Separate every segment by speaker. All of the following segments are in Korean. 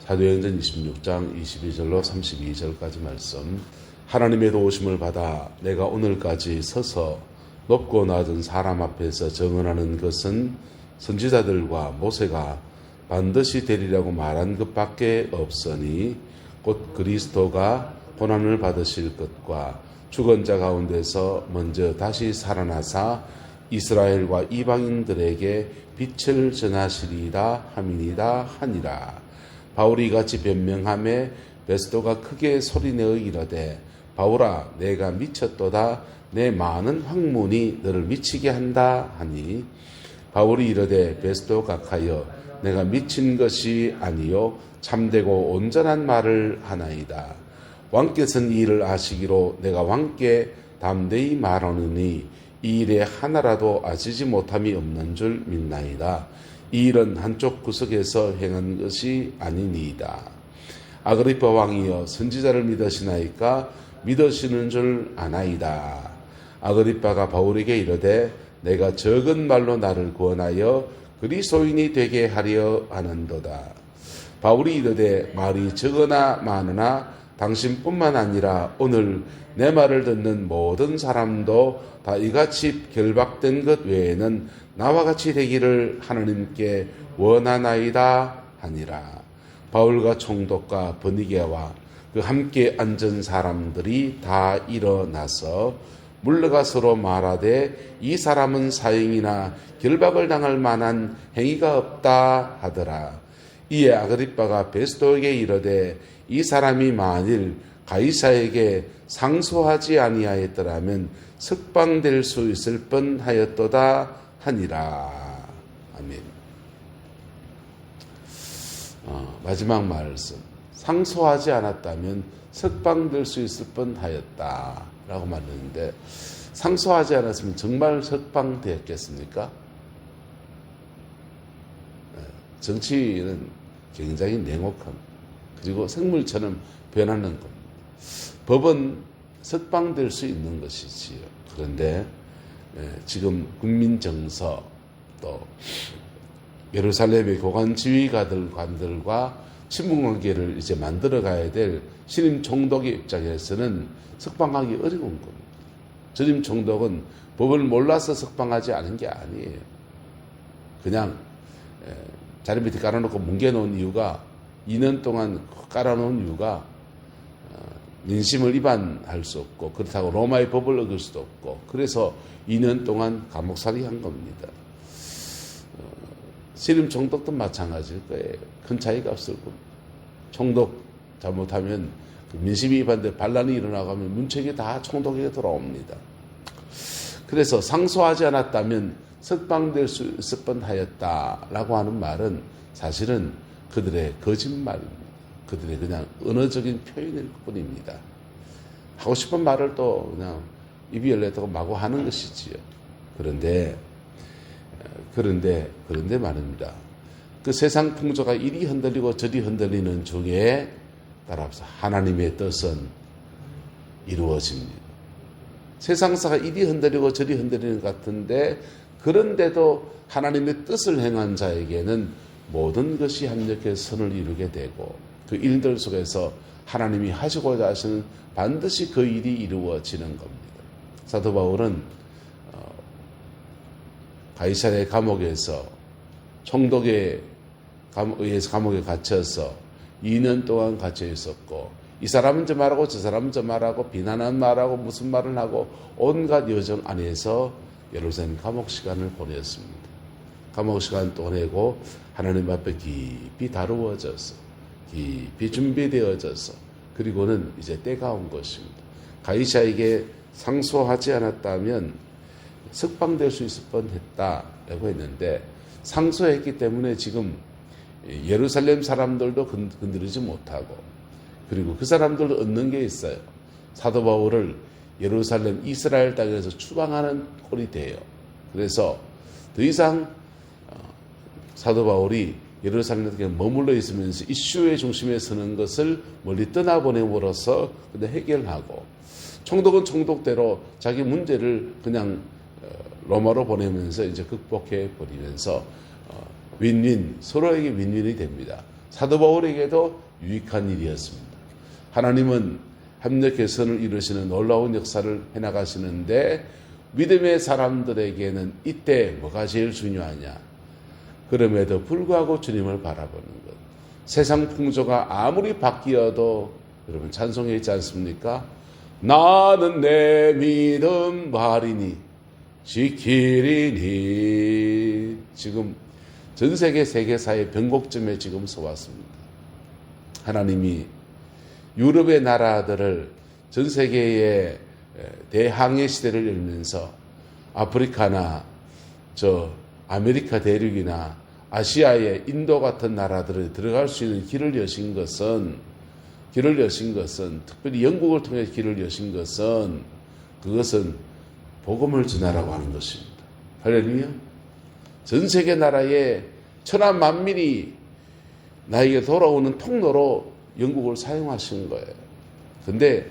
Speaker 1: 사도행전 26장 22절로 32절까지 말씀. 하나님의 도우심을 받아 내가 오늘까지 서서 높고 낮은 사람 앞에서 증언하는 것은 선지자들과 모세가 반드시 되리라고 말한 것밖에 없으니 곧 그리스도가 고난을 받으실 것과 죽은 자 가운데서 먼저 다시 살아나사 이스라엘과 이방인들에게 빛을 전하시리라 함이니라 하니라. 바울이 같이 변명하매 베스도가 크게 소리내어 이르되 바울아 내가 미쳤도다. 내 많은 학문이 너를 미치게 한다 하니 바울이 이르되 베스도 각하여 내가 미친 것이 아니요 참되고 온전한 말을 하나이다. 왕께서는 이 일을 아시기로 내가 왕께 담대히 말하느니 이 일에 하나라도 아시지 못함이 없는 줄 믿나이다. 이 일은 한쪽 구석에서 행한 것이 아니니이다. 아그리파 왕이여 선지자를 믿으시나이까? 믿으시는 줄 아나이다. 아그리파가 바울에게 이르되 내가 적은 말로 나를 구원하여 그리스도인이 되게 하려 하는도다. 바울이 이르되 말이 적으나 많으나 당신뿐만 아니라 오늘 내 말을 듣는 모든 사람도 다 이같이 결박된 것 외에는 나와 같이 되기를 하나님께 원하나이다 하니라. 바울과 총독과 버니게와 그 함께 앉은 사람들이 다 일어나서 물러가 서로 말하되 이 사람은 사형이나 결박을 당할 만한 행위가 없다 하더라. 이에 아그리빠가 베스도에게 이르되 이 사람이 만일 가이사에게 상소하지 아니하였더라면 석방될 수 있을 뻔하였도다 하니라. 아멘. 마지막 말씀. 상소하지 않았다면 석방될 수 있을 뻔하였다 라고 말했는데 상소하지 않았으면 정말 석방되었겠습니까? 정치는 굉장히 냉혹합니다. 그리고 생물처럼 변하는 겁니다. 법은 석방될 수 있는 것이지요. 그런데 지금 국민정서 또 예루살렘의 교관 지휘관들과 친분관계를 이제 만들어가야 될 신임 총독의 입장에서는 석방하기 어려운 겁니다. 전임 총독은 법을 몰라서 석방하지 않은 게 아니에요. 그냥 자리 밑에 깔아놓고 뭉개놓은 이유가 2년 동안 깔아놓은 이유가 민심을 위반할 수 없고 그렇다고 로마의 법을 어길 수도 없고 그래서 2년 동안 감옥살이 한 겁니다. 신임 총독도 마찬가지일 거예요. 큰 차이가 없을 겁니다. 총독 잘못하면 민심 위반돼 반란이 일어나가면 문책이 다 총독에게 돌아옵니다. 그래서 상소하지 않았다면 석방될 수 있을 뻔하였다라고 하는 말은 사실은 그들의 거짓말입니다. 그들의 그냥 언어적인 표현일 뿐입니다. 하고 싶은 말을 또 그냥 입이 열렸다고 마구 하는 것이지요. 그런데 말입니다. 그 세상 풍조가 이리 흔들리고 저리 흔들리는 중에 따라서 하나님의 뜻은 이루어집니다. 세상사가 이리 흔들리고 저리 흔들리는 것 같은데 그런데도 하나님의 뜻을 행한 자에게는 모든 것이 합력해서 선을 이루게 되고 그 일들 속에서 하나님이 하시고자 하시는 반드시 그 일이 이루어지는 겁니다. 사도 바울은 가이사랴 감옥에서 총독에 의해서 감옥에 갇혀서 2년 동안 갇혀 있었고 이 사람은 저 말하고 저 사람은 저 말하고 비난한 말하고 무슨 말을 하고 온갖 여정 안에서 예루살렘 감옥 시간을 보냈습니다. 감옥 시간 보내고 하나님 앞에 깊이 다루어져서 깊이 준비되어져서 그리고는 이제 때가 온 것입니다. 가이사에게 상소하지 않았다면 석방될 수 있을 뻔했다라고 했는데 상소했기 때문에 지금 예루살렘 사람들도 건드리지 못하고 그리고 그 사람들도 얻는 게 있어요. 사도 바울을 예루살렘 이스라엘 땅에서 추방하는 꼴이 돼요. 그래서 더 이상 사도 바울이 예루살렘에 머물러 있으면서 이슈의 중심에 서는 것을 멀리 떠나보냄으로써 해결하고 총독은 총독대로 자기 문제를 그냥 로마로 보내면서 이제 극복해 버리면서 윈윈 서로에게 윈윈이 됩니다. 사도 바울에게도 유익한 일이었습니다. 하나님은 합력 개선을 이루시는 놀라운 역사를 해나가시는데 믿음의 사람들에게는 이때 뭐가 제일 중요하냐? 그럼에도 불구하고 주님을 바라보는 것. 세상 풍조가 아무리 바뀌어도 여러분 찬송에 있지 않습니까? 나는 내 믿음 바리니 지키리니. 지금 전 세계 세계사의 변곡점에 지금 서왔습니다. 하나님이 유럽의 나라들을 전 세계의 대항해 시대를 열면서 아프리카나 아메리카 대륙이나 아시아의 인도 같은 나라들에 들어갈 수 있는 길을 여신 것은 특별히 영국을 통해 길을 여신 것은 그것은 복음을 전하라고 하는 것입니다. 할렐루야. 전 세계 나라의 천하 만민이 나에게 돌아오는 통로로 영국을 사용하신 거예요. 근데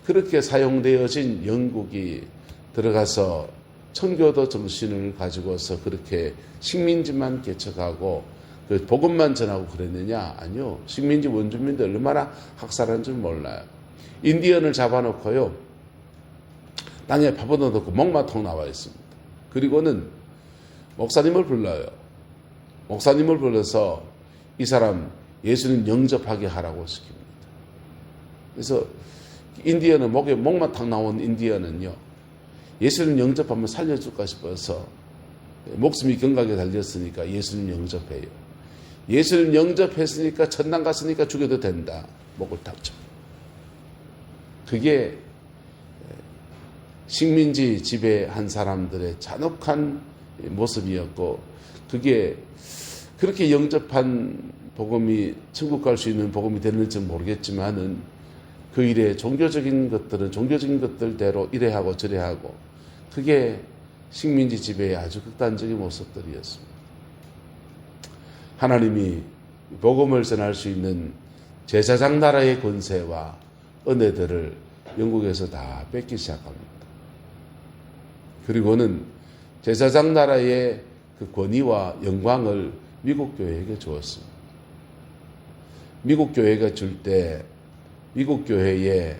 Speaker 1: 그렇게 사용되어진 영국이 들어가서 청교도 정신을 가지고서 그렇게 식민지만 개척하고 그 복음만 전하고 그랬느냐? 아니요. 식민지 원주민들 얼마나 학살한 줄 몰라요. 인디언을 잡아놓고요. 땅에 파묻어 놓고 목마통 나와 있습니다. 그리고는 목사님을 불러요. 목사님을 불러서 이 사람 예수님 영접하게 하라고 시킵니다. 그래서 인디언은 목에 목마탕 나온 인디언은요. 예수님 영접하면 살려줄까 싶어서 목숨이 경각에 달렸으니까 예수님 영접해요. 예수님 영접했으니까 천당 갔으니까 죽여도 된다. 목을 탁죠. 그게 식민지 지배한 사람들의 잔혹한 모습이었고 그게 그렇게 영접한 복음이 천국 갈 수 있는 복음이 되는지 모르겠지만은 그 일에 종교적인 것들대로 이래하고 저래하고 그게 식민지 지배의 아주 극단적인 모습들이었습니다. 하나님이 복음을 전할 수 있는 제사장 나라의 권세와 은혜들을 영국에서 다 뺏기 시작합니다. 그리고는 제사장 나라의 그 권위와 영광을 미국 교회에게 주었습니다. 미국 교회가 줄 때 미국 교회의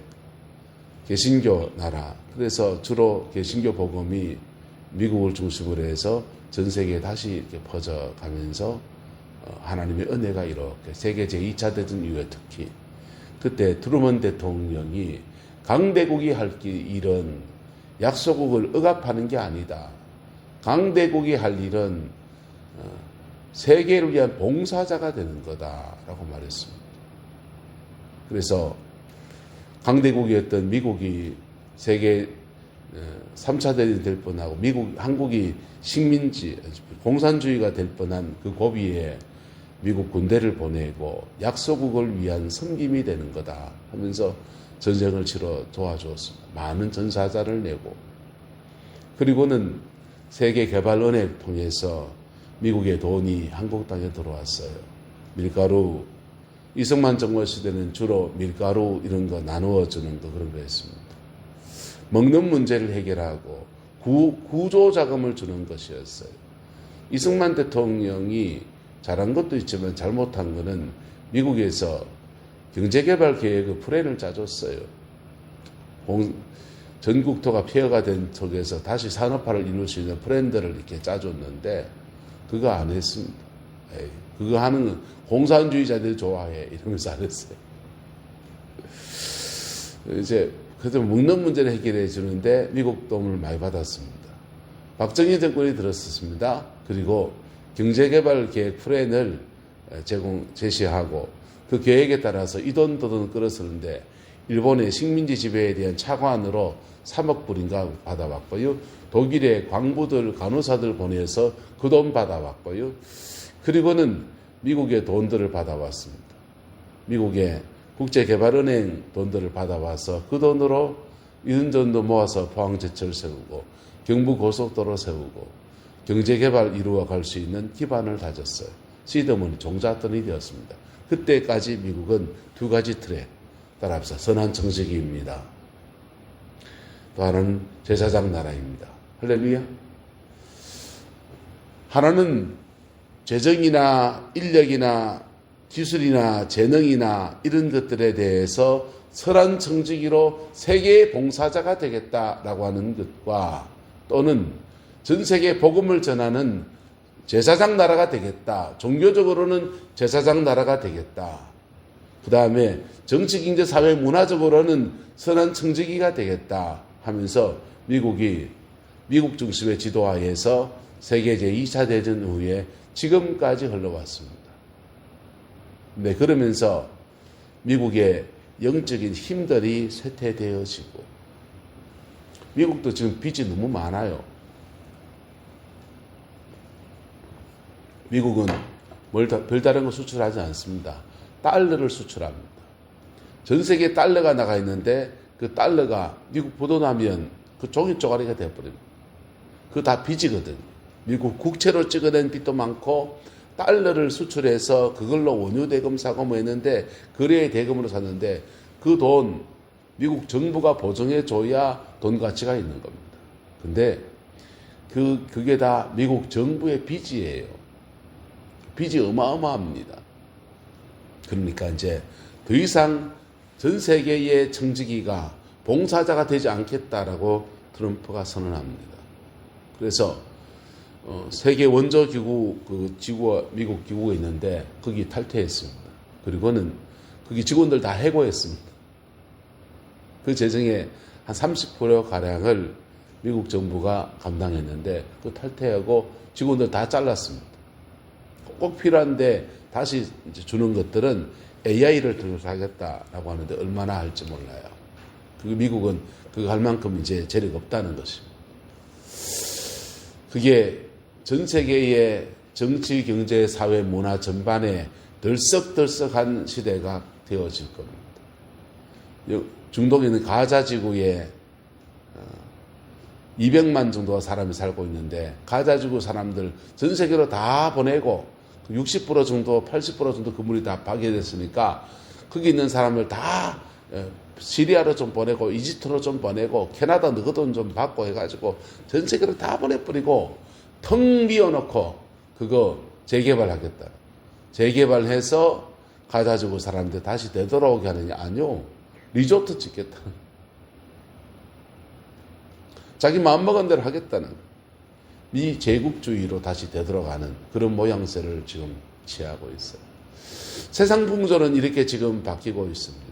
Speaker 1: 개신교 나라, 그래서 주로 개신교 복음이 미국을 중심으로 해서 전 세계에 다시 이렇게 퍼져가면서 하나님의 은혜가 이렇게 세계 제2차 대전 이후에 특히 그때 트루먼 대통령이 강대국이 할 일은 약소국을 억압하는 게 아니다. 강대국이 할 일은 세계를 위한 봉사자가 되는 거다라고 말했습니다. 그래서 강대국이었던 미국이 세계 3차 대전이 될 뻔하고 한국이 식민지, 공산주의가 될 뻔한 그 고비에 미국 군대를 보내고 약소국을 위한 섬김이 되는 거다 하면서 전쟁을 치러 도와주었습니다. 많은 전사자를 내고 그리고는 세계개발은행 통해서 미국의 돈이 한국 땅에 들어왔어요. 밀가루, 이승만 정권 시대는 주로 밀가루 이런 거 나누어주는 거 그런 거 했습니다. 먹는 문제를 해결하고 구조 자금을 주는 것이었어요. 이승만 대통령이 잘한 것도 있지만 잘못한 거는 미국에서 경제개발 계획의 플랜을 짜줬어요. 전국토가 폐허가 된 속에서 다시 산업화를 이룰 수 있는 플랜들을 이렇게 짜줬는데 그거 안 했습니다. 그거 하는 공산주의자들 좋아해 이러면서 안 했어요. 이제 그래서 먹는 문제를 해결해 주는데 미국 도움을 많이 받았습니다. 박정희 정권이 들었습니다. 그리고 경제개발 계획 플랜을 제시하고 그 계획에 따라서 이 돈 저 돈 끌어쓰는데 일본의 식민지 지배에 대한 차관으로 3억 불인가 받아왔고요. 독일의 광부들, 간호사들 보내서 그 돈 받아왔고요. 그리고는 미국의 돈들을 받아왔습니다. 미국의 국제개발은행 돈들을 받아와서 그 돈으로 이런 돈도 모아서 포항제철 세우고 경부고속도로 세우고 경제개발 이루어 갈 수 있는 기반을 다졌어요. 시드머니 종잣돈이 되었습니다. 그때까지 미국은 두 가지 틀에 따라서 선한 정책입니다. 또 하나는 제사장 나라입니다. 할렐루야. 하나는 재정이나 인력이나 기술이나 재능이나 이런 것들에 대해서 선한 청지기로 세계의 봉사자가 되겠다라고 하는 것과 또는 전 세계 복음을 전하는 제사장 나라가 되겠다. 종교적으로는 제사장 나라가 되겠다. 그 다음에 정치, 경제, 사회, 문화적으로는 선한 청지기가 되겠다 하면서 미국 중심의 지도하에서 세계 제2차 대전 후에 지금까지 흘러왔습니다. 네, 그러면서 미국의 영적인 힘들이 쇠퇴되어지고 미국도 지금 빚이 너무 많아요. 미국은 별다른 거 수출하지 않습니다. 달러를 수출합니다. 전 세계에 달러가 나가 있는데 그 달러가 미국 보도나면 그 종이 쪼가리가 되어버립니다. 그거 다 빚이거든요. 미국 국채로 찍어낸 빚도 많고 달러를 수출해서 그걸로 원유 대금 사고 뭐 했는데 거래의 대금으로 샀는데 그 돈 미국 정부가 보증해 줘야 돈 가치가 있는 겁니다. 근데 그게 다 미국 정부의 빚이에요. 빚이 어마어마합니다. 그러니까 이제 더 이상 전 세계의 청지기가 봉사자가 되지 않겠다라고 트럼프가 선언합니다. 그래서 세계 원조 기구 미국 기구가 있는데 거기 탈퇴했습니다. 그리고는 거기 직원들 다 해고했습니다. 그 재정의 한 30% 가량을 미국 정부가 감당했는데 그 탈퇴하고 직원들 다 잘랐습니다. 꼭 필요한데 다시 이제 주는 것들은 AI를 들여서 하겠다라고 하는데 얼마나 할지 몰라요. 미국은 그거 할 만큼 이제 재력이 없다는 것입니다. 그게 전 세계의 정치, 경제, 사회, 문화 전반에 들썩들썩한 시대가 되어질 겁니다. 중동에 있는 가자 지구에 200만 정도가 사람이 살고 있는데 가자 지구 사람들 전 세계로 다 보내고 60% 정도, 80% 정도 건물이 다 파괴됐으니까 거기 있는 사람을 다 시리아로 좀 보내고 이집트로 좀 보내고 캐나다 너그 돈 좀 받고 해가지고 전 세계로 다 보내버리고 텅 비워놓고 그거 재개발하겠다. 재개발해서 가자지구 사람들 다시 되돌아오게 하느냐? 아니요. 리조트 짓겠다. 자기 마음먹은 대로 하겠다는 미제국주의로 다시 되돌아가는 그런 모양새를 지금 취하고 있어요. 세상 풍조는 이렇게 지금 바뀌고 있습니다.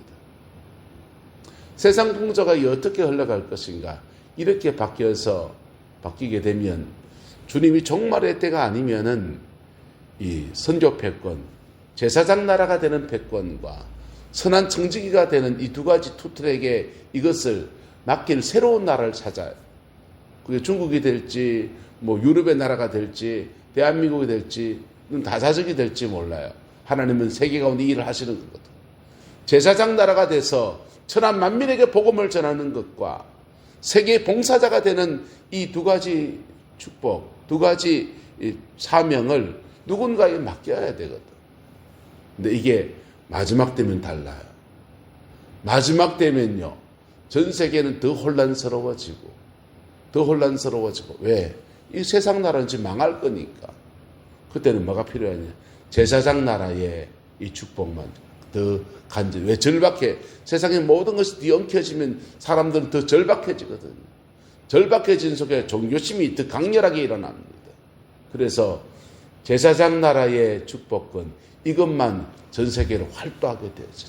Speaker 1: 세상 풍조가 어떻게 흘러갈 것인가? 이렇게 바뀌게 되면 주님이 종말의 때가 아니면은 이 선교 패권, 제사장 나라가 되는 패권과 선한 청지기가 되는 이 두 가지 투트랙에 이것을 맡길 새로운 나라를 찾아요. 그게 중국이 될지, 뭐 유럽의 나라가 될지, 대한민국이 될지, 다자적이 될지 몰라요. 하나님은 세계 가운데 일을 하시는 거거든. 제사장 나라가 돼서 천한 만민에게 복음을 전하는 것과 세계 봉사자가 되는 이 두 가지 축복, 두 가지 사명을 누군가에 맡겨야 되거든. 근데 이게 마지막 되면 달라요. 마지막 되면요, 전 세계는 더 혼란스러워지고 왜? 이 세상 나라는 지금 망할 거니까. 그때는 뭐가 필요하냐? 제사장 나라의 이 축복만 더 간절히. 왜 절박해? 세상의 모든 것이 뒤엉켜지면 사람들은 더 절박해지거든요. 절박해진 속에 종교심이 더 강렬하게 일어납니다. 그래서 제사장 나라의 축복은 이것만 전 세계로 활도하게 되어져.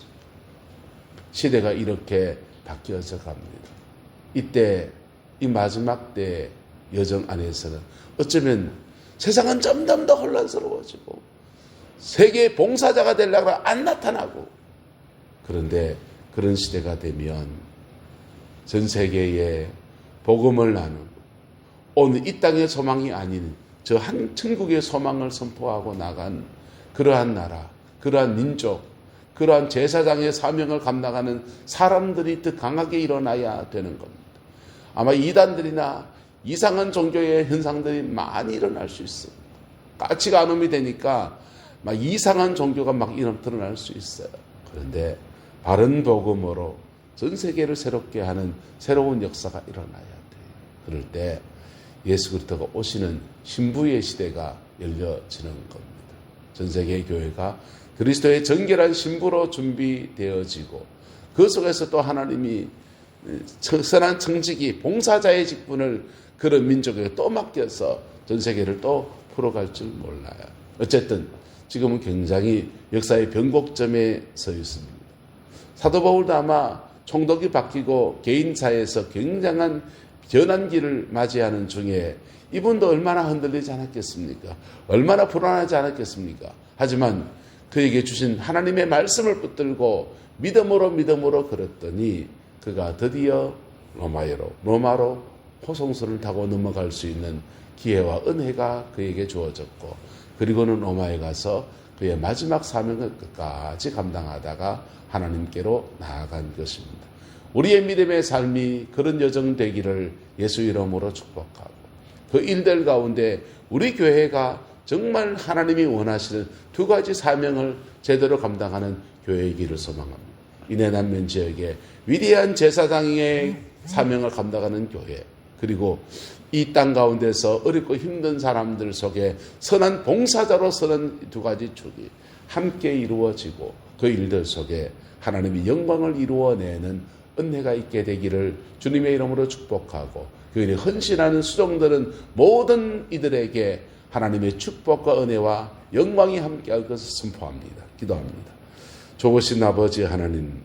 Speaker 1: 시대가 이렇게 바뀌어져 갑니다. 이때 이 마지막 때 여정 안에서는 어쩌면 세상은 점점 더 혼란스러워지고 세계 봉사자가 되려고 안 나타나고, 그런데 그런 시대가 되면 전 세계에 복음을 나누고 오늘 이 땅의 소망이 아닌 저 한 천국의 소망을 선포하고 나간 그러한 나라, 그러한 민족, 그러한 제사장의 사명을 감당하는 사람들이 더 강하게 일어나야 되는 겁니다. 아마 이단들이나 이상한 종교의 현상들이 많이 일어날 수 있습니다. 가치가 안음이 되니까 막 이상한 종교가 막 드러날 수 있어요. 그런데 바른 복음으로 전 세계를 새롭게 하는 새로운 역사가 일어나야 돼요. 그럴 때 예수 그리스도가 오시는 신부의 시대가 열려지는 겁니다. 전 세계의 교회가 그리스도의 정결한 신부로 준비되어지고 그 속에서 또 하나님이 선한 청지기 봉사자의 직분을 그런 민족에게 또 맡겨서 전 세계를 또 풀어갈 줄 몰라요. 어쨌든 지금은 굉장히 역사의 변곡점에 서 있습니다. 사도 바울도 아마 총독이 바뀌고 개인사에서 굉장한 전환기를 맞이하는 중에 이분도 얼마나 흔들리지 않았겠습니까? 얼마나 불안하지 않았겠습니까? 하지만 그에게 주신 하나님의 말씀을 붙들고 믿음으로 걸었더니 그가 드디어 로마로 호송선을 타고 넘어갈 수 있는 기회와 은혜가 그에게 주어졌고, 그리고는 로마에 가서 그의 마지막 사명을 끝까지 감당하다가 하나님께로 나아간 것입니다. 우리의 믿음의 삶이 그런 여정 되기를 예수 이름으로 축복하고, 그 일들 가운데 우리 교회가 정말 하나님이 원하시는 두 가지 사명을 제대로 감당하는 교회이기를 소망합니다. 이내남면 지역에 위대한 제사장의 사명을 감당하는 교회, 그리고 이 땅 가운데서 어렵고 힘든 사람들 속에 선한 봉사자로 서는 두 가지 축이 함께 이루어지고 그 일들 속에 하나님이 영광을 이루어내는 은혜가 있게 되기를 주님의 이름으로 축복하고, 그 일에 헌신하는 수종들은 모든 이들에게 하나님의 축복과 은혜와 영광이 함께할 것을 선포합니다. 기도합니다. 좋으신 아버지 하나님,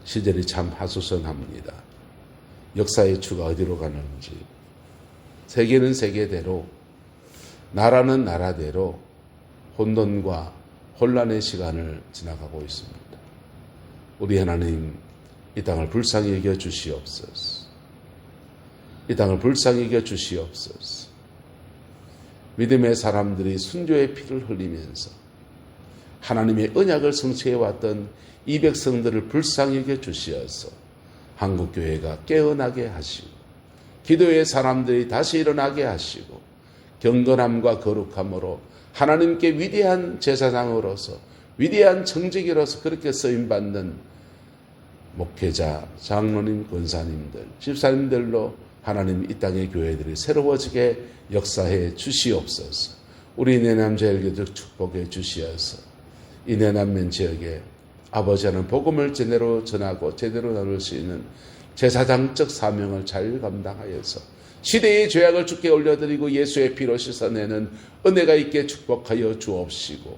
Speaker 1: 시절이 참 하소연합니다. 역사의 추가 어디로 가는지, 세계는 세계대로, 나라는 나라대로 혼돈과 혼란의 시간을 지나가고 있습니다. 우리 하나님, 이 땅을 불쌍히 여겨 주시옵소서. 이 땅을 불쌍히 여겨 주시옵소서. 믿음의 사람들이 순교의 피를 흘리면서 하나님의 언약을 성취해왔던 이 백성들을 불쌍히 여겨 주시어서 한국교회가 깨어나게 하시고, 기도의 사람들이 다시 일어나게 하시고, 경건함과 거룩함으로 하나님께 위대한 제사장으로서, 위대한 청지기로서 그렇게 쓰임받는 목회자, 장로님, 권사님들, 집사님들로 하나님 이 땅의 교회들이 새로워지게 역사해 주시옵소서. 우리 내남 지역에도 축복해 주시어서 이 내남면 지역에 아버지 하는 복음을 제대로 전하고 제대로 나눌 수 있는 제사장적 사명을 잘 감당하여서 시대의 죄악을 주께 올려드리고 예수의 피로 씻어내는 은혜가 있게 축복하여 주옵시고,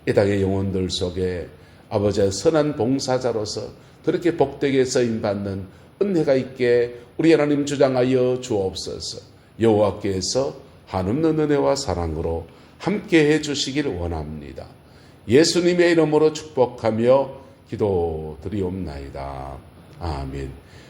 Speaker 1: 이 땅의 영혼들 속에 아버지의 선한 봉사자로서 그렇게 복되게 쓰임받는 은혜가 있게 우리 하나님 주장하여 주옵소서. 여호와께서 한없는 은혜와 사랑으로 함께해 주시길 원합니다. 예수님의 이름으로 축복하며 기도드리옵나이다. 아멘.